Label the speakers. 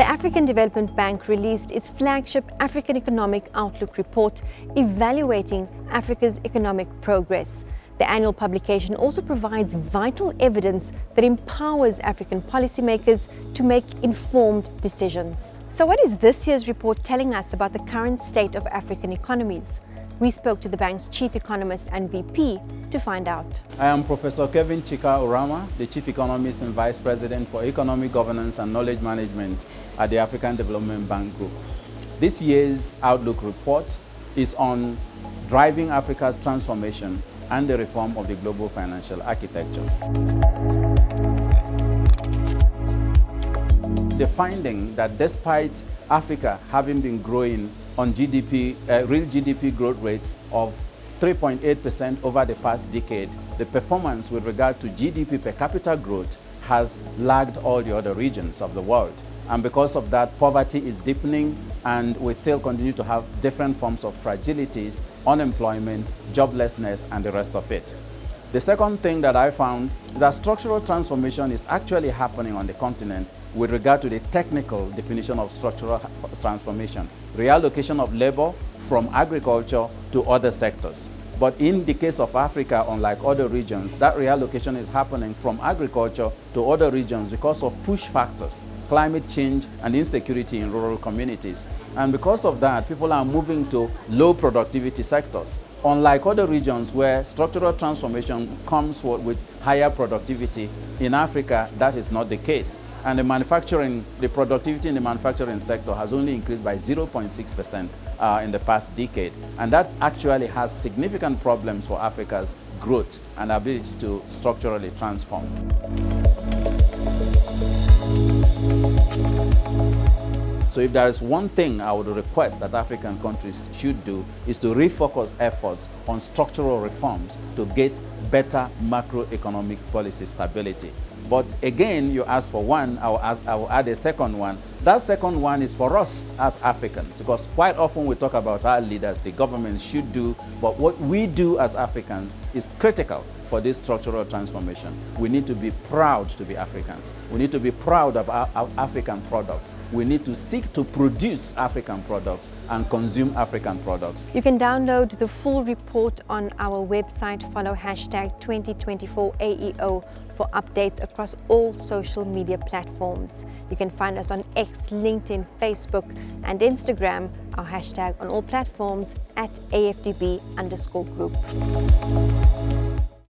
Speaker 1: The African Development Bank released its flagship African Economic Outlook report evaluating Africa's economic progress. The annual publication also provides vital evidence that empowers African policymakers to make informed decisions. So what is this year's report telling us about the current state of African economies? We spoke to the bank's chief economist and VP to find out.
Speaker 2: I am Professor Kevin Chika Urama, the Chief Economist and Vice President for Economic Governance and Knowledge Management at the African Development Bank Group. This year's Outlook report is on driving Africa's transformation and the reform of the global financial architecture. The finding that despite Africa having been growing on GDP, real GDP growth rates of 3.8% over the past decade, the performance with regard to GDP per capita growth has lagged all the other regions of the world. And because of that, poverty is deepening, and we still continue to have different forms of fragilities, unemployment, joblessness, and the rest of it. The second thing that I found is that structural transformation is actually happening on the continent with regard to the technical definition of structural transformation, reallocation of labor from agriculture to other sectors. But in the case of Africa, unlike other regions, that reallocation is happening from agriculture to other regions because of push factors, climate change and insecurity in rural communities. And because of that, people are moving to low productivity sectors. Unlike other regions where structural transformation comes with higher productivity, in Africa, that is not the case. And the productivity in the manufacturing sector has only increased by 0.6% in the past decade. And that actually has significant problems for Africa's growth and ability to structurally transform. So if there is one thing I would request that African countries should do, is to refocus efforts on structural reforms to get better macroeconomic policy stability. But again, you asked for one, I will add a second one. That second one is for us as Africans, because quite often we talk about our leaders, the governments should do, but what we do as Africans is critical for this structural transformation. We need to be proud to be Africans. We need to be proud of our African products. We need to seek to produce African products and consume African products.
Speaker 1: You can download the full report on our website. Follow #2024AEO for updates across all social media platforms. You can find us on X, LinkedIn, Facebook, and Instagram. Our hashtag on all platforms @AFDB_group.